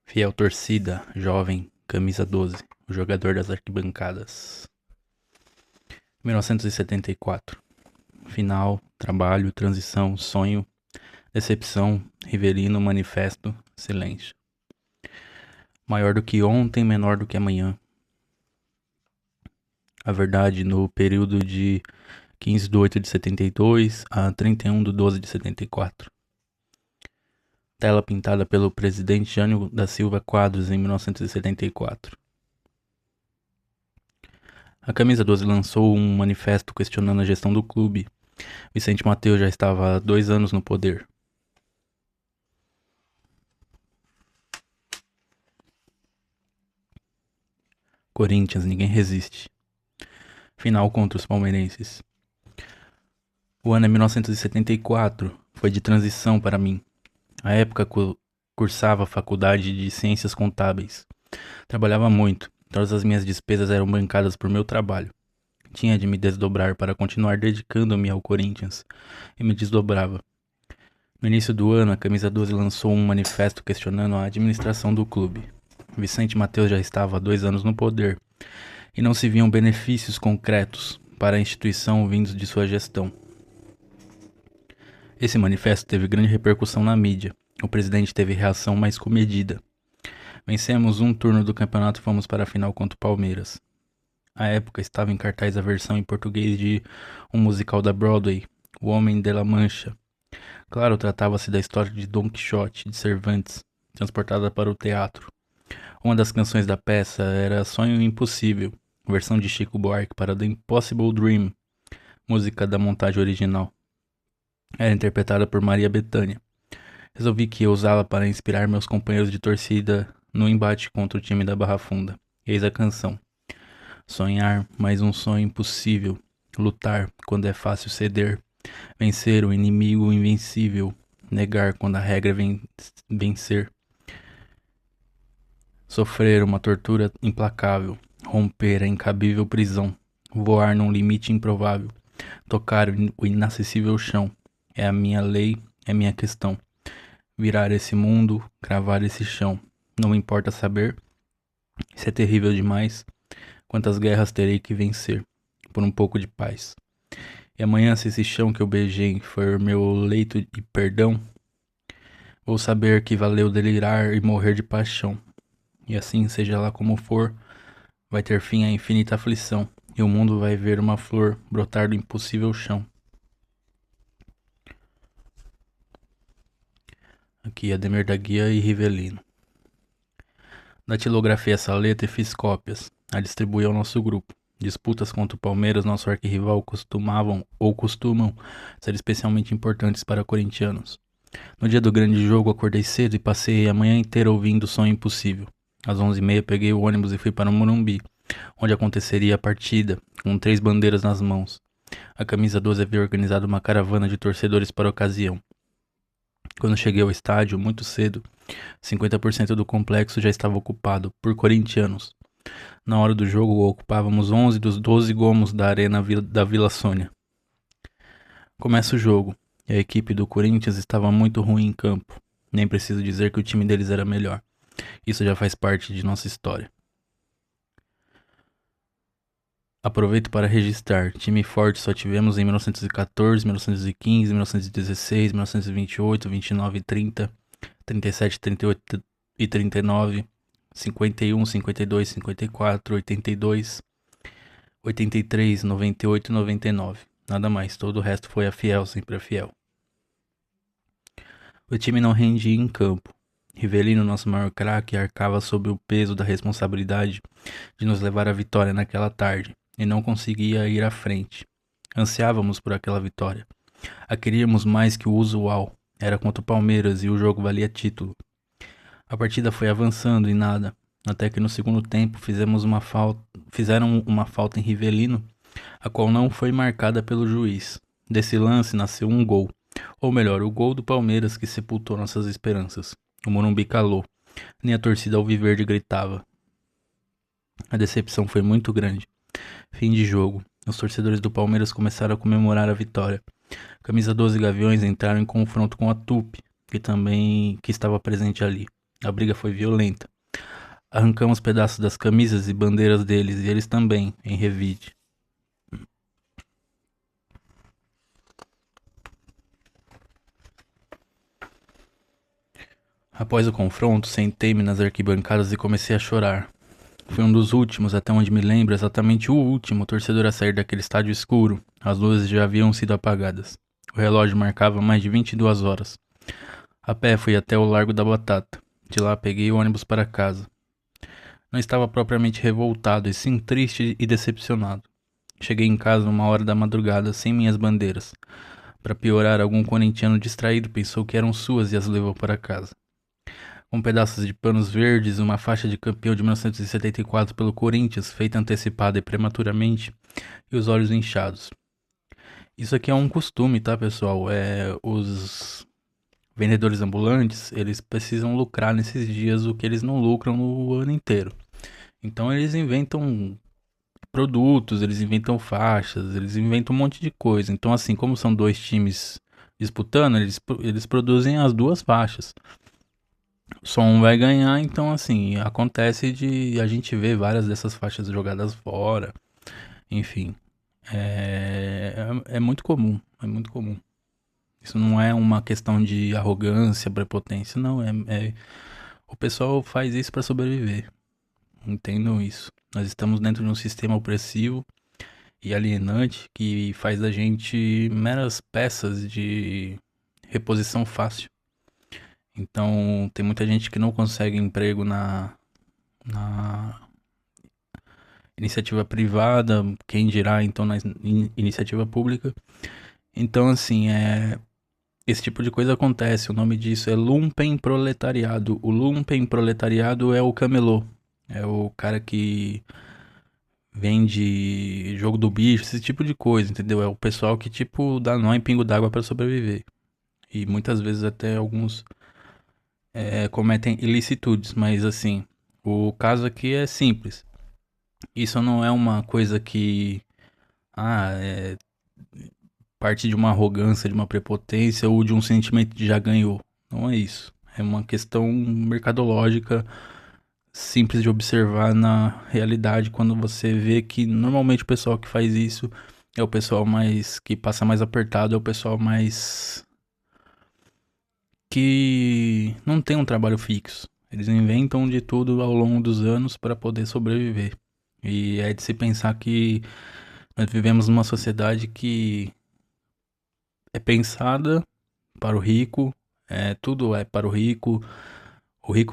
Fiel torcida, jovem, camisa 12, o jogador das arquibancadas. 1974. Final, trabalho, transição, sonho, decepção, Rivelino, manifesto, silêncio. Maior do que ontem, menor do que amanhã. A verdade, no período de 15 de 8 de 72 a 31 de 12 de 74. Tela pintada pelo presidente Jânio da Silva Quadros em 1974. A Camisa 12 lançou um manifesto questionando a gestão do clube. Vicente Mateus já estava há 2 anos no poder. Corinthians, ninguém resiste. Final contra os palmeirenses. O ano é 1974, foi de transição para mim. À época cursava a faculdade de Ciências Contábeis. Trabalhava muito, todas as minhas despesas eram bancadas por meu trabalho. Tinha de me desdobrar para continuar dedicando-me ao Corinthians, e me desdobrava. No início do ano, a Camisa 12 lançou um manifesto questionando a administração do clube. Vicente Mateus já estava há 2 anos no poder, e não se viam benefícios concretos para a instituição vindos de sua gestão. Esse manifesto teve grande repercussão na mídia. O presidente teve reação mais comedida. Vencemos um turno do campeonato e fomos para a final contra o Palmeiras. À época estava em cartaz a versão em português de um musical da Broadway, O Homem de la Mancha. Claro, tratava-se da história de Don Quixote de Cervantes, transportada para o teatro. Uma das canções da peça era Sonho Impossível, versão de Chico Buarque para The Impossible Dream, música da montagem original. Era interpretada por Maria Bethânia. Resolvi que ia usá-la para inspirar meus companheiros de torcida no embate contra o time da Barra Funda. Eis a canção. Sonhar, mais um sonho impossível. Lutar, quando é fácil ceder. Vencer o inimigo invencível. Negar, quando a regra vem vencer. Sofrer uma tortura implacável. Romper a incabível prisão. Voar num limite improvável. Tocar o inacessível chão. É a minha lei, é minha questão. Virar esse mundo, cravar esse chão. Não importa saber se é terrível demais, quantas guerras terei que vencer por um pouco de paz. E amanhã, se esse chão que eu beijei for meu leito de perdão, vou saber que valeu delirar e morrer de paixão. E assim, seja lá como for, vai ter fim a infinita aflição, e o mundo vai ver uma flor brotar do impossível chão. Aqui, Ademir da Guia e Rivelino. Datilografei essa letra e fiz cópias. A distribuí ao nosso grupo. Disputas contra o Palmeiras, nosso arquirrival, costumam ser especialmente importantes para corintianos. No dia do grande jogo, acordei cedo e passei a manhã inteira ouvindo Sonho Impossível. Às 11h30, peguei o ônibus e fui para o Morumbi, onde aconteceria a partida, com 3 bandeiras nas mãos. A Camisa 12 havia organizado uma caravana de torcedores para a ocasião. Quando cheguei ao estádio, muito cedo, 50% do complexo já estava ocupado por corintianos. Na hora do jogo, ocupávamos 11 dos 12 gomos da arena da Vila Sônia. Começa o jogo, e a equipe do Corinthians estava muito ruim em campo. Nem preciso dizer que o time deles era melhor. Isso já faz parte de nossa história. Aproveito para registrar, time forte só tivemos em 1914, 1915, 1916, 1928, 29 e 30, 37, 38 e 39, 51, 52, 54, 82, 83, 98 e 99. Nada mais, todo o resto foi a fiel, sempre a fiel. O time não rendia em campo. Rivelino, nosso maior craque, arcava sob o peso da responsabilidade de nos levar à vitória naquela tarde, e não conseguia ir à frente. Ansiávamos por aquela vitória. A queríamos mais que o usual. Era contra o Palmeiras e o jogo valia título. A partida foi avançando e nada, até que no segundo tempo fizeram uma falta em Rivelino, a qual não foi marcada pelo juiz. Desse lance nasceu um gol, ou melhor, o gol do Palmeiras que sepultou nossas esperanças. O Morumbi calou, nem a torcida alviverde gritava. A decepção foi muito grande. Fim de jogo. Os torcedores do Palmeiras começaram a comemorar a vitória. Camisa 12 Gaviões entraram em confronto com a Tupi, que estava presente ali. A briga foi violenta. Arrancamos pedaços das camisas e bandeiras deles e eles também, em revide. Após o confronto, sentei-me nas arquibancadas e comecei a chorar. Fui um dos últimos, até onde me lembro, exatamente o último torcedor a sair daquele estádio escuro. As luzes já haviam sido apagadas. O relógio marcava mais de 22 horas. A pé fui até o Largo da Batata. De lá peguei o ônibus para casa. Não estava propriamente revoltado, e sim triste e decepcionado. Cheguei em casa 1 hora da madrugada, sem minhas bandeiras. Para piorar, algum corintiano distraído pensou que eram suas e as levou para casa. Com pedaços de panos verdes, uma faixa de campeão de 1974 pelo Corinthians, feita antecipada e prematuramente, e os olhos inchados. Isso aqui é um costume, tá, pessoal? Os vendedores ambulantes, eles precisam lucrar nesses dias o que eles não lucram no ano inteiro. Então eles inventam produtos, eles inventam faixas, eles inventam um monte de coisa. Então, assim, como são dois times disputando, eles produzem as duas faixas. Só um vai ganhar, então assim, acontece de a gente ver várias dessas faixas jogadas fora. Enfim, é muito comum, é muito comum. Isso não é uma questão de arrogância, prepotência, não. O pessoal faz isso para sobreviver. Entendam isso. Nós estamos dentro de um sistema opressivo e alienante que faz da gente meras peças de reposição fácil. Então, tem muita gente que não consegue emprego na iniciativa privada, quem dirá então na iniciativa pública. Então, assim, esse tipo de coisa acontece. O nome disso é lumpenproletariado. O lumpenproletariado é o camelô. É o cara que vende jogo do bicho, esse tipo de coisa, entendeu? É o pessoal que, tipo, dá nó em pingo d'água para sobreviver. E muitas vezes até alguns cometem ilicitudes, mas assim, o caso aqui é simples. Isso não é uma coisa que é parte de uma arrogância, de uma prepotência ou de um sentimento de já ganhou. Não é isso. É uma questão mercadológica simples de observar na realidade quando você vê que normalmente o pessoal que faz isso é o pessoal mais que passa mais apertado, é o pessoal mais que não tem um trabalho fixo. Eles inventam de tudo ao longo dos anos para poder sobreviver. E é de se pensar que nós vivemos numa sociedade que é pensada para o rico, tudo é para o rico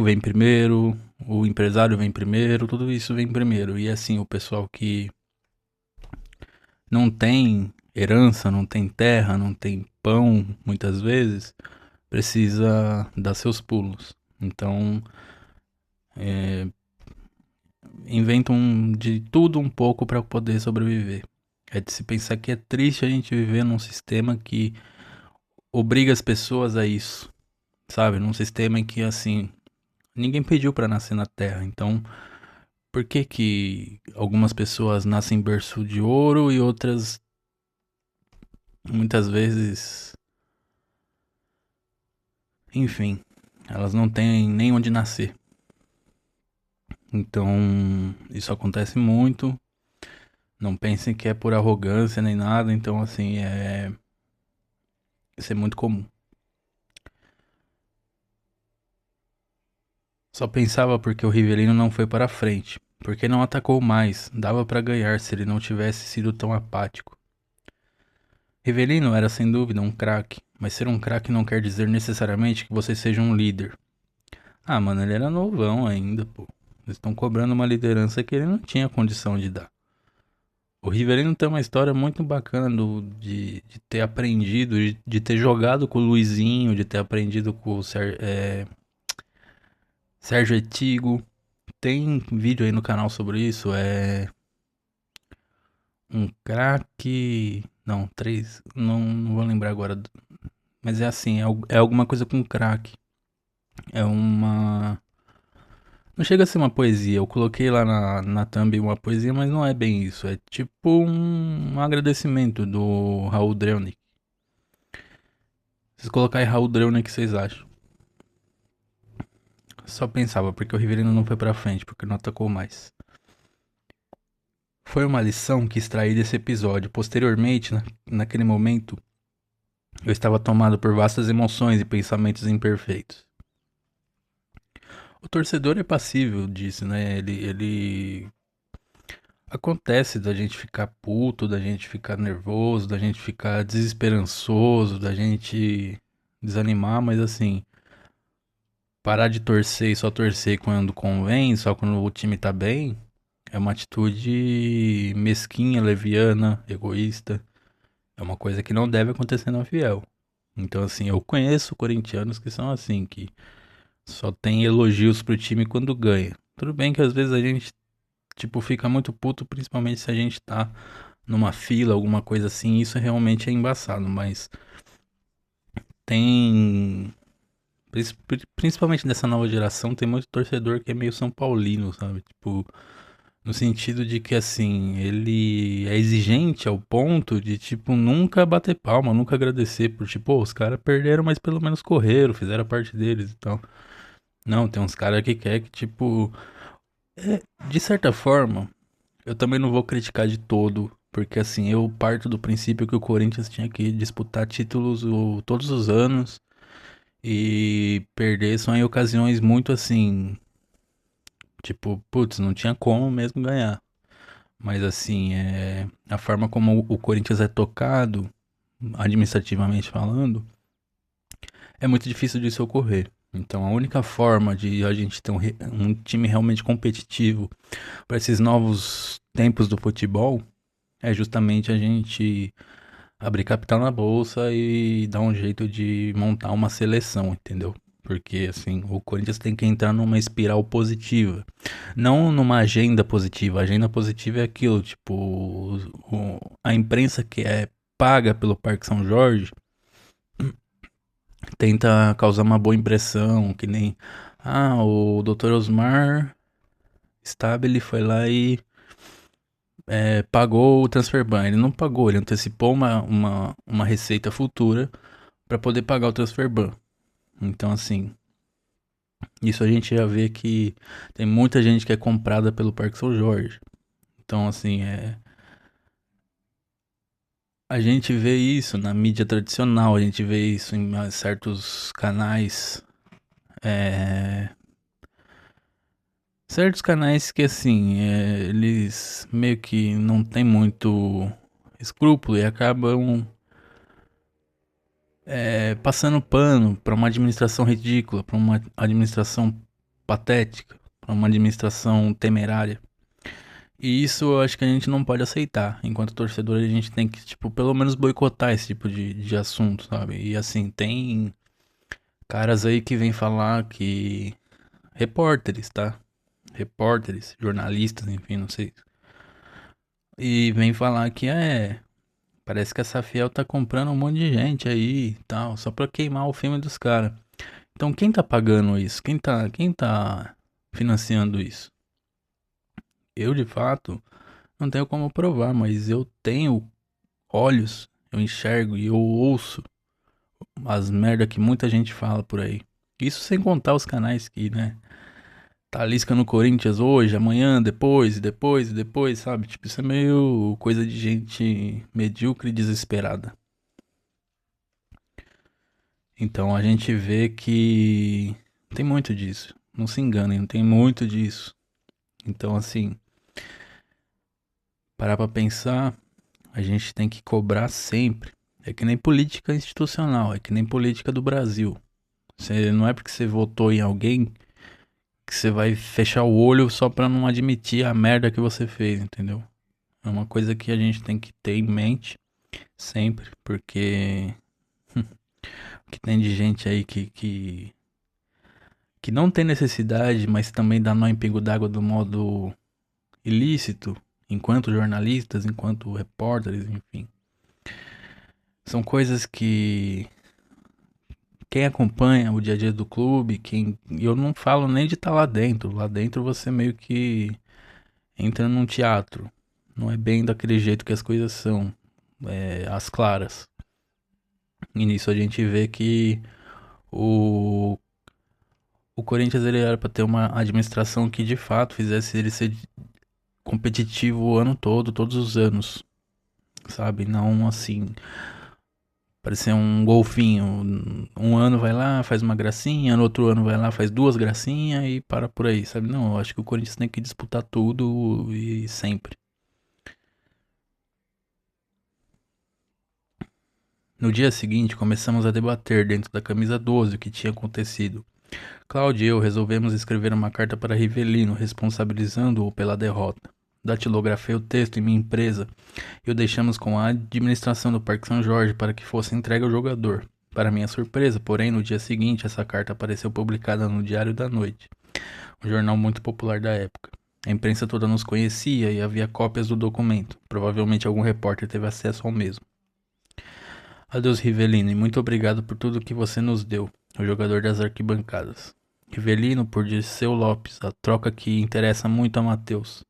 vem primeiro, o empresário vem primeiro, tudo isso vem primeiro. E assim, o pessoal que não tem herança, não tem terra, não tem pão, muitas vezes, precisa dar seus pulos. Então, inventam de tudo um pouco para poder sobreviver. É de se pensar que é triste a gente viver num sistema que obriga as pessoas a isso, sabe? Num sistema em que, assim, ninguém pediu para nascer na Terra. Então, por que que algumas pessoas nascem em berço de ouro e outras, muitas vezes, enfim, elas não têm nem onde nascer. Então, isso acontece muito. Não pensem que é por arrogância nem nada. Então, assim, isso é muito comum. Só pensava porque o Rivelino não foi para frente. Porque não atacou mais. Dava para ganhar se ele não tivesse sido tão apático. Rivelino era sem dúvida um craque. Mas ser um craque não quer dizer necessariamente que você seja um líder. Ah, mano, ele era novão ainda, pô. Eles estão cobrando uma liderança que ele não tinha condição de dar. O Rivelino tem uma história muito bacana de ter aprendido, de ter jogado com o Luizinho, de ter aprendido com o Sérgio Etigo. Tem vídeo aí no canal sobre isso. É um craque. Não, três. Não vou lembrar agora. Mas é assim: é alguma coisa com craque. É uma. Não chega a ser uma poesia. Eu coloquei lá na thumb uma poesia, mas não é bem isso. É tipo um agradecimento do Raul Drewnick. Se vocês colocarem Raul Drewnick, o que vocês acham? Só pensava porque o Rivelino não foi pra frente, porque não atacou mais. Foi uma lição que extraí desse episódio. Posteriormente, naquele momento, eu estava tomado por vastas emoções e pensamentos imperfeitos. O torcedor é passível disso, né? Ele acontece da gente ficar puto, da gente ficar nervoso, da gente ficar desesperançoso, da gente desanimar, mas assim, parar de torcer e só torcer quando convém, só quando o time tá bem, é uma atitude mesquinha, leviana, egoísta. É uma coisa que não deve acontecer na Fiel. Então, assim, eu conheço corintianos que são assim, que só tem elogios pro time quando ganha. Tudo bem que às vezes a gente, tipo, fica muito puto, principalmente se a gente tá numa fila, alguma coisa assim, isso realmente é embaçado, mas tem. Principalmente dessa nova geração, tem muito torcedor que é meio São Paulino, sabe? Tipo, no sentido de que, assim, ele é exigente ao ponto de, tipo, nunca bater palma, nunca agradecer por, tipo, os caras perderam, mas pelo menos correram, fizeram a parte deles e tal. Não, tem uns caras que quer que, tipo, de certa forma, eu também não vou criticar de todo, porque, assim, eu parto do princípio que o Corinthians tinha que disputar títulos todos os anos e perder só em ocasiões muito, assim, tipo, putz, não tinha como mesmo ganhar. Mas assim, a forma como o Corinthians é tocado, administrativamente falando, é muito difícil disso ocorrer. Então a única forma de a gente ter um time realmente competitivo para esses novos tempos do futebol é justamente a gente abrir capital na bolsa e dar um jeito de montar uma seleção, entendeu? Porque assim, o Corinthians tem que entrar numa espiral positiva, não numa agenda positiva. A agenda positiva é aquilo, tipo, a imprensa que é paga pelo Parque São Jorge tenta causar uma boa impressão, que nem o Dr. Osmar Stabile foi lá e pagou o transfer ban. Ele não pagou, ele antecipou uma receita futura para poder pagar o transfer ban. Então, assim, isso a gente já vê que tem muita gente que é comprada pelo Parque São Jorge. Então, assim, a gente vê isso na mídia tradicional, a gente vê isso em certos canais. É, certos canais que, assim, eles meio que não tem muito escrúpulo e acabam passando pano para uma administração ridícula, para uma administração patética, para uma administração temerária. E isso eu acho que a gente não pode aceitar. Enquanto torcedor, a gente tem que, tipo, pelo menos boicotar esse tipo de assunto, sabe? E assim, tem caras aí que vêm falar que. Repórteres, tá? Repórteres, jornalistas, enfim, não sei. E vem falar que parece que essa Fiel tá comprando um monte de gente aí e tal, só pra queimar o filme dos caras. Então quem tá pagando isso? Quem tá financiando isso? Eu, de fato, não tenho como provar, mas eu tenho olhos, eu enxergo e eu ouço as merda que muita gente fala por aí. Isso sem contar os canais que, né, tá lisca no Corinthians hoje, amanhã, depois, e depois, e depois, sabe? Tipo, isso é meio coisa de gente medíocre e desesperada. Então a gente vê que tem muito disso. Não se enganem, tem muito disso. Então, assim, parar pra pensar, a gente tem que cobrar sempre. É que nem política institucional, é que nem política do Brasil. Você, não é porque você votou em alguém que você vai fechar o olho só pra não admitir a merda que você fez, entendeu? É uma coisa que a gente tem que ter em mente sempre, porque o que tem de gente aí que não tem necessidade, mas também dá nó em pingo d'água do modo ilícito, enquanto jornalistas, enquanto repórteres, enfim. São coisas que quem acompanha o dia a dia do clube, eu não falo nem de estar lá dentro. Lá dentro você meio que entra num teatro. Não é bem daquele jeito que as coisas são, às claras. E nisso a gente vê que o, O Corinthians ele era pra ter uma administração que de fato fizesse ele ser competitivo o ano todo, todos os anos, sabe? Não assim, parecer um golfinho. Um ano vai lá, faz uma gracinha, no outro ano vai lá, faz duas gracinhas e para por aí, sabe? Não, eu acho que o Corinthians tem que disputar tudo e sempre. No dia seguinte, começamos a debater dentro da camisa 12 o que tinha acontecido. Cláudio e eu resolvemos escrever uma carta para Rivelino, responsabilizando-o pela derrota. Datilografei o texto em minha empresa e o deixamos com a administração do Parque São Jorge para que fosse entregue ao jogador. Para minha surpresa, porém, no dia seguinte, essa carta apareceu publicada no Diário da Noite, um jornal muito popular da época. A imprensa toda nos conhecia e havia cópias do documento. Provavelmente algum repórter teve acesso ao mesmo. Adeus, Rivelino, e muito obrigado por tudo que você nos deu, o jogador das arquibancadas. Rivelino por Dirceu Lopes, a troca que interessa muito a Matheus.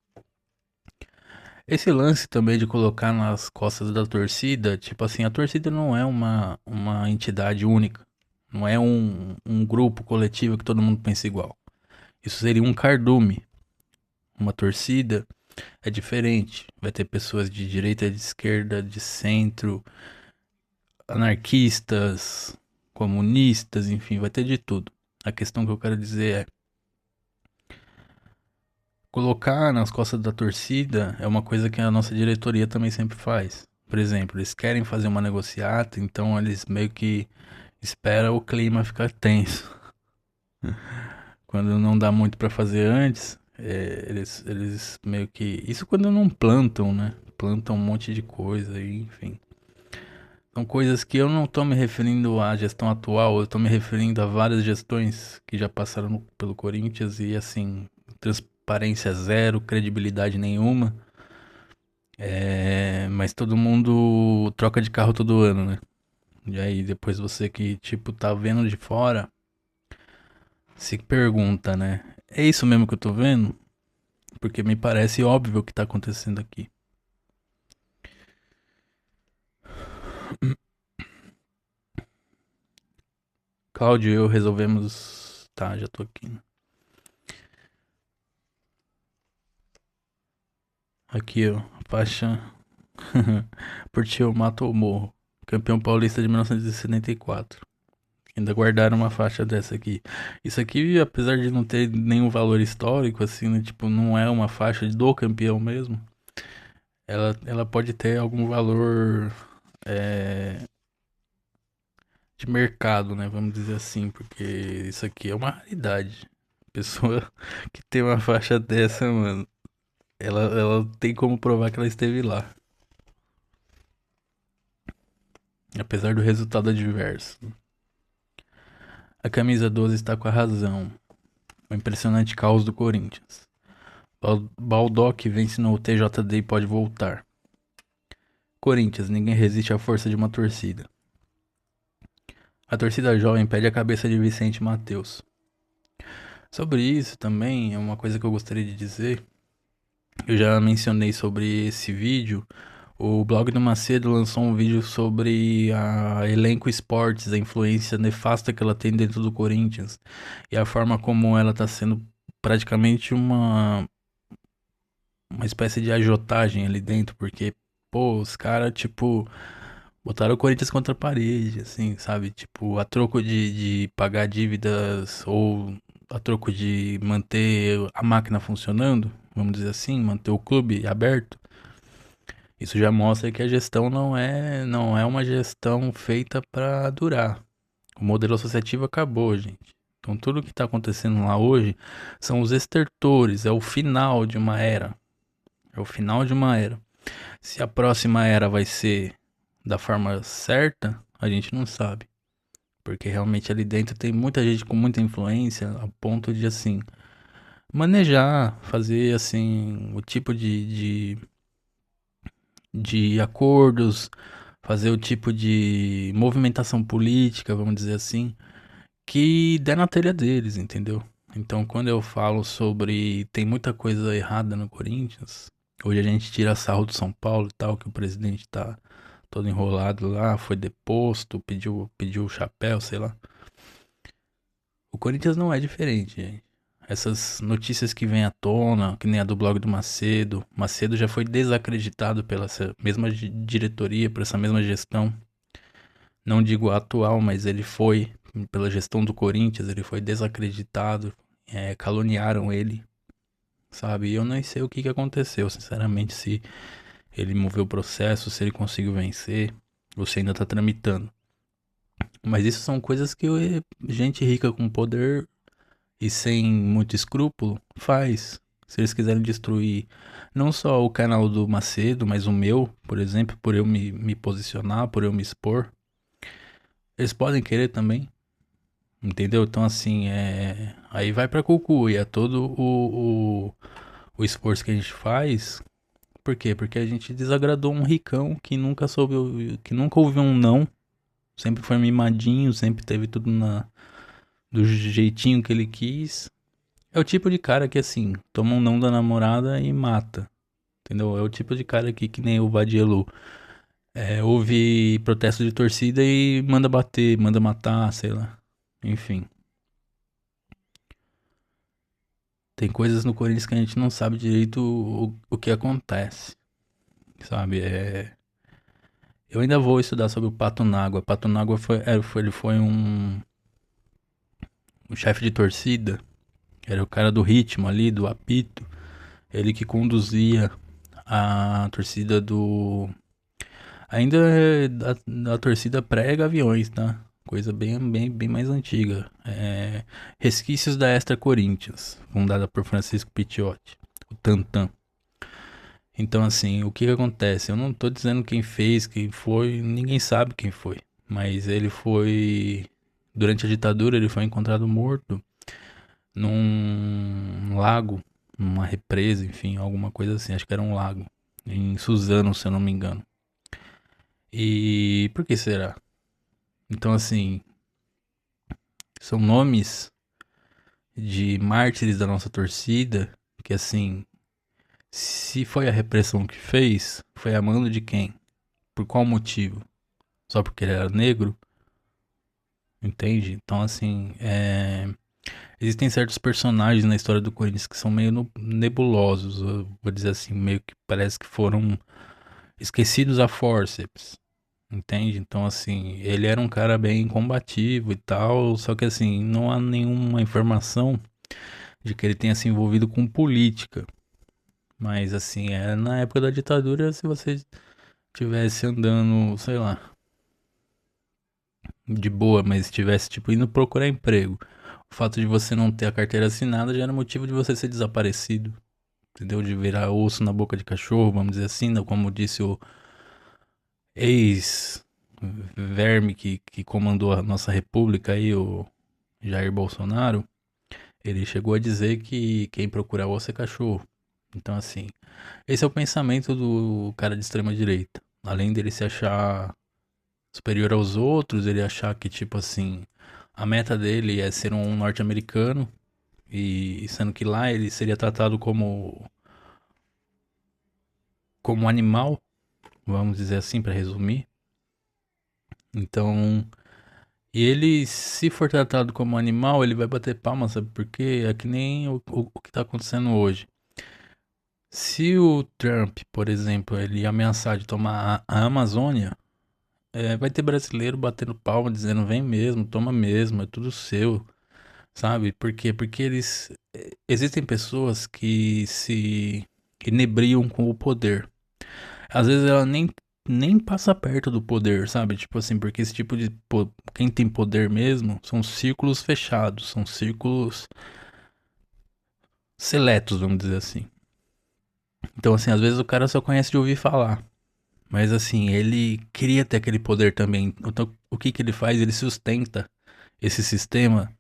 Esse lance também de colocar nas costas da torcida, tipo assim, a torcida não é uma entidade única. Não é um grupo coletivo que todo mundo pensa igual. Isso seria um cardume. Uma torcida é diferente. Vai ter pessoas de direita, de esquerda, de centro, anarquistas, comunistas, enfim, vai ter de tudo. A questão que eu quero dizer é: colocar nas costas da torcida é uma coisa que a nossa diretoria também sempre faz. Por exemplo, eles querem fazer uma negociata, então eles meio que esperam o clima ficar tenso. Quando não dá muito pra fazer antes, eles meio que. Isso quando não plantam, né? Plantam um monte de coisa, e, enfim. São coisas que eu não tô me referindo à gestão atual, eu tô me referindo a várias gestões que já passaram pelo Corinthians e assim, transparência zero, credibilidade nenhuma. Mas todo mundo troca de carro todo ano, né? E aí depois você que, tipo, tá vendo de fora, se pergunta, né? É isso mesmo que eu tô vendo? Porque me parece óbvio o que tá acontecendo aqui. Cláudio e eu resolvemos. Tá, já tô aqui. Aqui, ó. Faixa. Por ti eu mato ou morro. Campeão paulista de 1974. Ainda guardaram uma faixa dessa aqui. Isso aqui, apesar de não ter nenhum valor histórico, assim, né? Tipo, não é uma faixa do campeão mesmo. Ela pode ter algum valor é, de mercado, né? Vamos dizer assim, porque isso aqui é uma raridade. Pessoa que tem uma faixa dessa, mano, ela tem como provar que ela esteve lá. Apesar do resultado adverso. A camisa 12 está com a razão. O impressionante caos do Corinthians. Baldock vence no TJD e pode voltar. Corinthians, ninguém resiste à força de uma torcida. A torcida jovem pede a cabeça de Vicente Mateus. Sobre isso também é uma coisa que eu gostaria de dizer. Eu já mencionei sobre esse vídeo. O blog do Macedo lançou um vídeo sobre a Elenco Esportes, a influência nefasta que ela tem dentro do Corinthians e a forma como ela tá sendo praticamente uma espécie de agiotagem ali dentro, porque, pô, os caras, tipo, botaram o Corinthians contra a parede, assim, sabe? Tipo, a troco de pagar dívidas ou a troco de manter a máquina funcionando, vamos dizer assim, manter o clube aberto. Isso já mostra que a gestão não é uma gestão feita para durar. O modelo associativo acabou, gente. Então tudo que está acontecendo lá hoje são os estertores, é o final de uma era. É o final de uma era. Se a próxima era vai ser da forma certa, a gente não sabe. Porque realmente ali dentro tem muita gente com muita influência a ponto de assim manejar, fazer assim o tipo de acordos, fazer o tipo de movimentação política, vamos dizer assim, que der na telha deles, entendeu? Então, quando eu falo sobre tem muita coisa errada no Corinthians, hoje a gente tira sarro do São Paulo e tal, que o presidente tá todo enrolado lá, foi deposto, pediu o chapéu, sei lá. O Corinthians não é diferente, gente. Essas notícias que vêm à tona, que nem a do blog do Macedo. Macedo já foi desacreditado pela essa mesma diretoria, por essa mesma gestão. Não digo a atual, mas ele foi, pela gestão do Corinthians, ele foi desacreditado. Caluniaram ele, sabe? E eu nem sei o que aconteceu, sinceramente, se ele moveu o processo, se ele conseguiu vencer, ou se ainda tá tramitando. Mas isso são coisas que gente rica com poder e sem muito escrúpulo faz. Se eles quiserem destruir não só o canal do Macedo, mas o meu, por exemplo, por eu me posicionar, por eu me expor, eles podem querer também. Entendeu? Então, assim, aí vai pra cucu e é todo o esforço que a gente faz. Por quê? Porque a gente desagradou um ricão que nunca soube, que nunca ouviu um não. Sempre foi mimadinho, sempre teve tudo do jeitinho que ele quis. É o tipo de cara que, assim, toma um não da namorada e mata. Entendeu? É o tipo de cara que nem o Vadielu. Ouve protesto de torcida e manda bater, manda matar, sei lá. Enfim. Tem coisas no Corinthians que a gente não sabe direito o que acontece. Sabe? Eu ainda vou estudar sobre o Pato Nágua. Pato Nágua ele foi um chefe de torcida. Era o cara do ritmo ali, do apito. Ele que conduzia a torcida do. Ainda é da torcida pré-Gaviões, tá? Coisa bem mais antiga. Resquícios da Extra Corinthians, fundada por Francisco Picciotti, o Tantan. Então, assim, o que acontece? Eu não tô dizendo quem fez, quem foi, ninguém sabe quem foi. Mas ele foi. Durante a ditadura, ele foi encontrado morto num lago, numa represa, enfim, alguma coisa assim. Acho que era um lago. Em Suzano, se eu não me engano. E por que será? Então, assim, são nomes de mártires da nossa torcida que, assim, se foi a repressão que fez, foi a mando de quem? Por qual motivo? Só porque ele era negro? Entende? Então, assim, existem certos personagens na história do Corinthians que são meio nebulosos, eu vou dizer assim, meio que parece que foram esquecidos a forceps. Entende? Então, assim, ele era um cara bem combativo e tal, só que, assim, não há nenhuma informação de que ele tenha se envolvido com política. Mas, assim, na época da ditadura, se você tivesse andando, sei lá, de boa, mas estivesse, tipo, indo procurar emprego, o fato de você não ter a carteira assinada já era motivo de você ser desaparecido. Entendeu? De virar osso na boca de cachorro, vamos dizer assim, né? Como disse o ex-verme que comandou a nossa república aí, o Jair Bolsonaro. Ele chegou a dizer que quem procura osso é cachorro. Então, assim, esse é o pensamento do cara de extrema direita. Além dele se achar superior aos outros, ele achar que, tipo assim, a meta dele é ser um norte-americano, e sendo que lá ele seria tratado como um animal, vamos dizer assim, para resumir. Então, e ele, se for tratado como animal, ele vai bater palma, sabe por quê? É que nem o que tá acontecendo hoje. Se o Trump, por exemplo, ele ameaçar de tomar a Amazônia, vai ter brasileiro batendo palma, dizendo vem mesmo, toma mesmo, é tudo seu, sabe? Por quê? Porque existem pessoas que se inebriam com o poder. Às vezes ela nem passa perto do poder, sabe? Tipo assim, porque esse tipo de. Quem tem poder mesmo são círculos fechados, são círculos seletos, vamos dizer assim. Então, assim, às vezes o cara só conhece de ouvir falar. Mas, assim, ele queria ter aquele poder também. Então, o que ele faz? Ele sustenta esse sistema,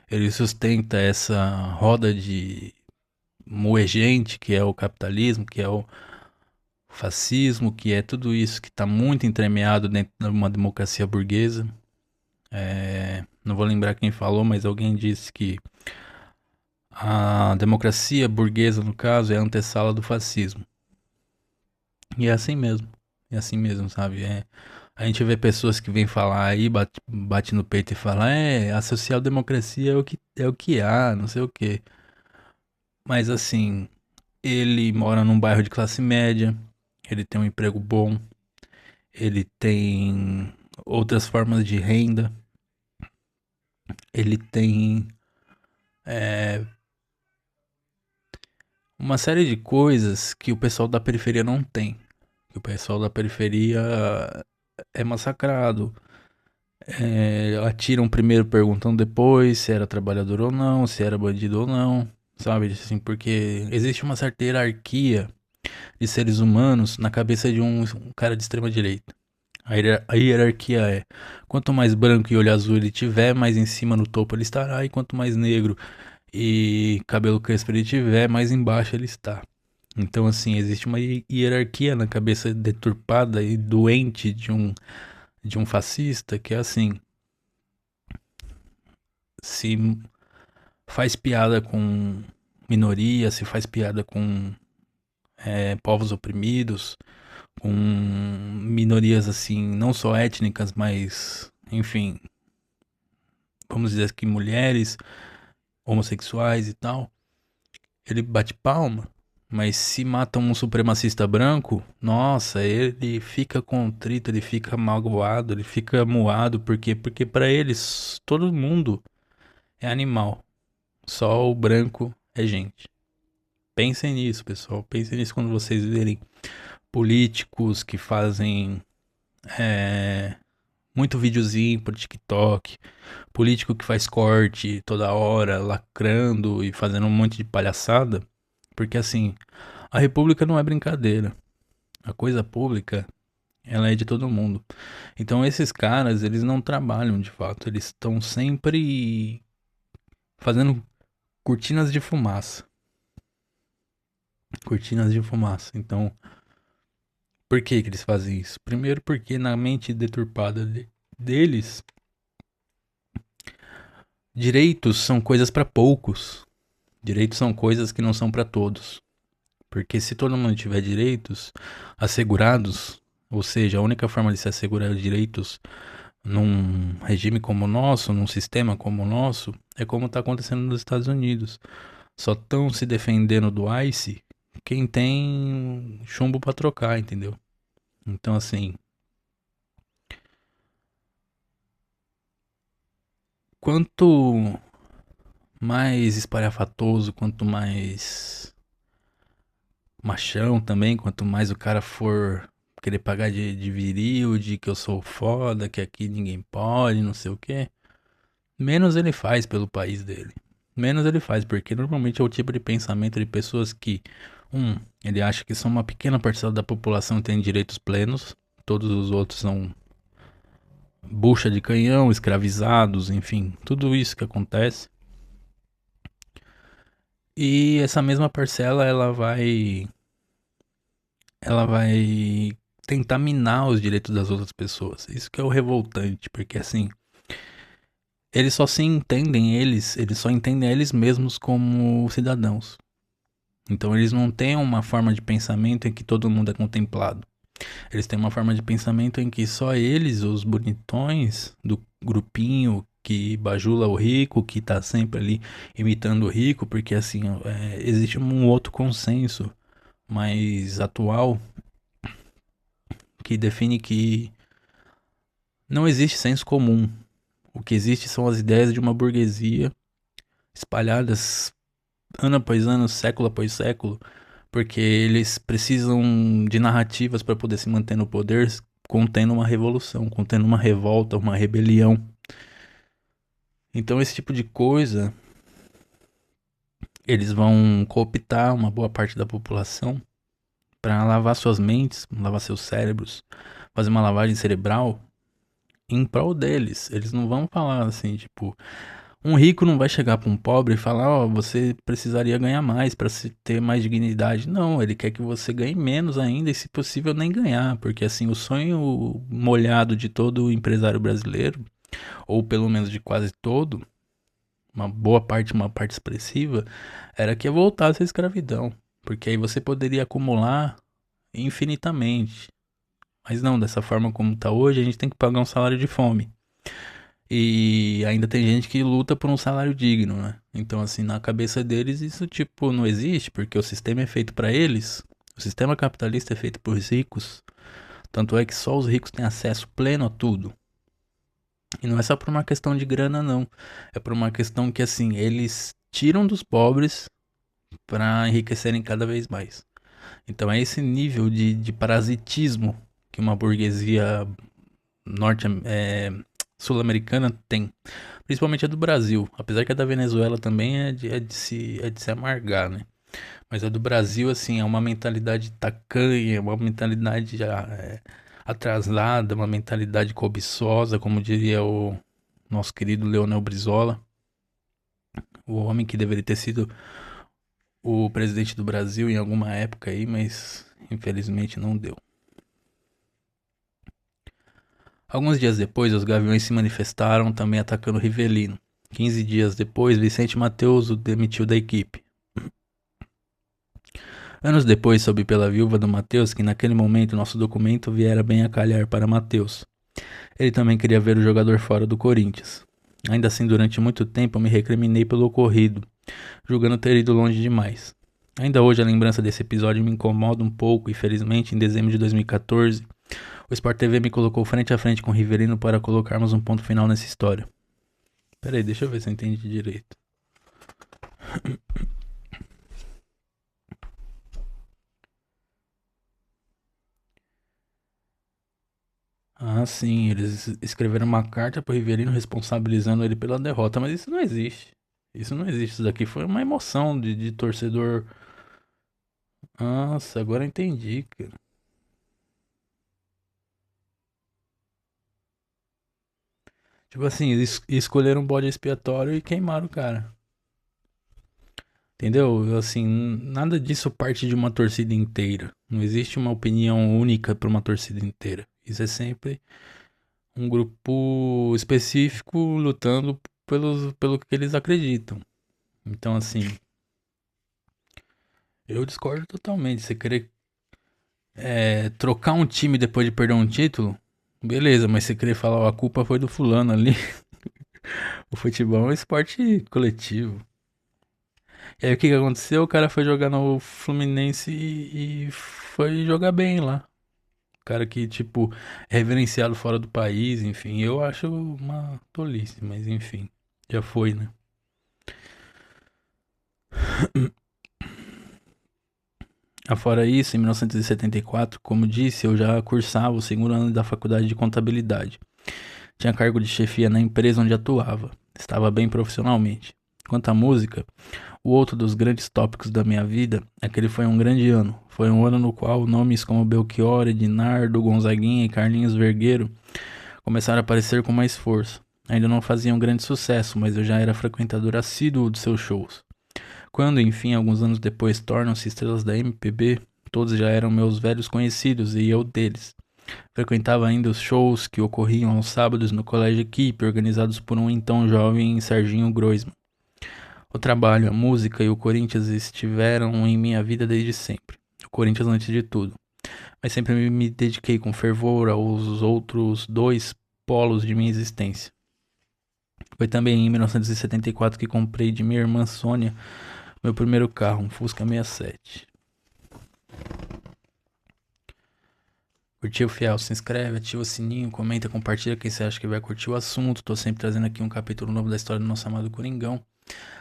ele sustenta essa roda de moer gente, que é o capitalismo, que é o fascismo, que é tudo isso que está muito entremeado dentro de uma democracia burguesa. Não vou lembrar quem falou, mas alguém disse que a democracia burguesa, no caso, é a antessala do fascismo. E é assim mesmo. É assim mesmo, sabe? A gente vê pessoas que vêm falar aí, bate no peito e fala, a social-democracia é o que há, não sei o quê. Mas assim, ele mora num bairro de classe média, ele tem um emprego bom, ele tem outras formas de renda, ele tem uma série de coisas que o pessoal da periferia não tem. Que o pessoal da periferia é massacrado. Atiram primeiro perguntando depois se era trabalhador ou não, se era bandido ou não, sabe? Assim, porque existe uma certa hierarquia de seres humanos na cabeça de um cara de extrema direita. A hierarquia é: quanto mais branco e olho azul ele tiver, mais em cima no topo ele estará, e quanto mais negro e cabelo crespo ele tiver, mais embaixo ele está. Então, assim, existe uma hierarquia na cabeça deturpada e doente de um fascista que é assim: se faz piada com minorias, se faz piada com povos oprimidos, com minorias assim, não só étnicas, mas, enfim, vamos dizer que mulheres, homossexuais e tal, ele bate palma. Mas se mata um supremacista branco, nossa, ele fica contrito, ele fica magoado, ele fica moado, por quê? Porque para eles todo mundo é animal, só o branco é gente. Pensem nisso, pessoal. Pensem nisso quando vocês verem políticos que fazem é, muito videozinho pro TikTok, político que faz corte toda hora, lacrando e fazendo um monte de palhaçada. Porque assim, a república não é brincadeira. A coisa pública, ela é de todo mundo. Então esses caras, eles não trabalham de fato. Eles estão sempre fazendo cortinas de fumaça. Cortinas de fumaça. Então, por que que eles fazem isso? Primeiro porque na mente deturpada deles, direitos são coisas para poucos. Direitos são coisas que não são para todos. Porque se todo mundo tiver direitos assegurados, ou seja, a única forma de se assegurar direitos num regime como o nosso, num sistema como o nosso, é como está acontecendo nos Estados Unidos. Só estão se defendendo do ICE quem tem chumbo para trocar, entendeu? Então, assim, quanto mais espalhafatoso, quanto mais machão também, quanto mais o cara for querer pagar de viril, de que eu sou foda, que aqui ninguém pode, não sei o que, menos ele faz pelo país dele. Menos ele faz, porque normalmente é o tipo de pensamento de pessoas que, ele acha que só uma pequena parcela da população tem direitos plenos, todos os outros são bucha de canhão, escravizados, enfim, tudo isso que acontece. E essa mesma parcela, ela vai tentar minar os direitos das outras pessoas. Isso que é o revoltante, porque assim, eles só entendem eles mesmos como cidadãos. Então eles não têm uma forma de pensamento em que todo mundo é contemplado. Eles têm uma forma de pensamento em que só eles, os bonitões do grupinho que bajula o rico, que tá sempre ali imitando o rico, porque assim, existe um outro consenso mais atual que define que não existe senso comum. O que existe são as ideias de uma burguesia espalhadas ano após ano, século após século, porque eles precisam de narrativas para poder se manter no poder, contendo uma revolução, contendo uma revolta, uma rebelião. Então esse tipo de coisa, eles vão cooptar uma boa parte da população para lavar suas mentes, lavar seus cérebros, fazer uma lavagem cerebral em prol deles. Eles não vão falar assim, tipo, um rico não vai chegar para um pobre e falar, ó, você precisaria ganhar mais para se ter mais dignidade. Não, ele quer que você ganhe menos ainda e, se possível, nem ganhar, porque assim, o sonho molhado de todo empresário brasileiro, ou pelo menos de quase todo, uma boa parte, uma parte expressiva, era que voltasse a escravidão, porque aí você poderia acumular infinitamente. Mas não, dessa forma como tá hoje, a gente tem que pagar um salário de fome. E ainda tem gente que luta por um salário digno, né? Então, assim, na cabeça deles isso, tipo, não existe, porque o sistema é feito pra eles. O sistema capitalista é feito por ricos. Tanto é que só os ricos têm acesso pleno a tudo. E não é só por uma questão de grana, não. É por uma questão que, assim, eles tiram dos pobres pra enriquecerem cada vez mais. Então é esse nível de parasitismo que uma burguesia norte sul-americana tem. Principalmente a do Brasil. Apesar que a da Venezuela também é de se amargar, né? Mas a do Brasil, assim, é uma mentalidade tacanha, uma mentalidade atrasada, uma mentalidade cobiçosa, como diria o nosso querido Leonel Brizola, o homem que deveria ter sido o presidente do Brasil em alguma época aí, mas infelizmente não deu. Alguns dias depois, os gaviões se manifestaram, também atacando Rivelino. 15 dias depois, Vicente Mateus o demitiu da equipe. Anos depois, soube pela viúva do Mateus que naquele momento nosso documento viera bem a calhar para Mateus. Ele também queria ver o jogador fora do Corinthians. Ainda assim, durante muito tempo, eu me recriminei pelo ocorrido, julgando ter ido longe demais. Ainda hoje, a lembrança desse episódio me incomoda um pouco e, felizmente, em dezembro de 2014, o Sport TV me colocou frente a frente com o Rivelino para colocarmos um ponto final nessa história. Pera aí, deixa eu ver se eu entendi direito. Ah, sim, eles escreveram uma carta pro Rivelino responsabilizando ele pela derrota, mas isso não existe. Isso não existe. Isso daqui foi uma emoção de torcedor. Nossa, agora eu entendi, cara. Tipo assim, eles escolheram um bode expiatório e queimaram o cara. Entendeu? Assim, nada disso parte de uma torcida inteira. Não existe uma opinião única para uma torcida inteira. Isso é sempre um grupo específico lutando pelo que eles acreditam. Então, assim, eu discordo totalmente. Você querer trocar um time depois de perder um título, beleza, mas você querer falar, ó, a culpa foi do fulano ali. O futebol é um esporte coletivo. E aí o que que aconteceu? O cara foi jogar no Fluminense e foi jogar bem lá. O cara que, tipo, é reverenciado fora do país, enfim. Eu acho uma tolice, mas enfim. Já foi, né? Afora isso, em 1974, como disse, eu já cursava o segundo ano da faculdade de contabilidade. Tinha cargo de chefia na empresa onde atuava. Estava bem profissionalmente. Quanto à música, o outro dos grandes tópicos da minha vida é que ele foi um grande ano. Foi um ano no qual nomes como Belchior, Ednardo, Gonzaguinha e Carlinhos Vergueiro começaram a aparecer com mais força. Ainda não faziam grande sucesso, mas eu já era frequentador assíduo de seus shows. Quando, enfim, alguns anos depois tornam-se estrelas da MPB, todos já eram meus velhos conhecidos e eu deles. Frequentava ainda os shows que ocorriam aos sábados no Colégio Equipe, organizados por um então jovem Serginho Groisman. O trabalho, a música e o Corinthians estiveram em minha vida desde sempre. O Corinthians antes de tudo. Mas sempre me dediquei com fervor aos outros dois polos de minha existência. Foi também em 1974 que comprei de minha irmã Sônia meu primeiro carro, um Fusca 67. Curtiu, fiel? Se inscreve, ativa o sininho, comenta, compartilha quem você acha que vai curtir o assunto. Tô sempre trazendo aqui um capítulo novo da história do nosso amado Coringão.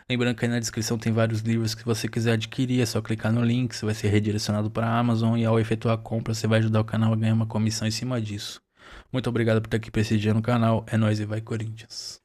Lembrando que aí na descrição tem vários livros que você quiser adquirir, é só clicar no link, você vai ser redirecionado para a Amazon e ao efetuar a compra você vai ajudar o canal a ganhar uma comissão em cima disso. Muito obrigado por estar aqui prestigiando o canal, é nóis e vai Corinthians!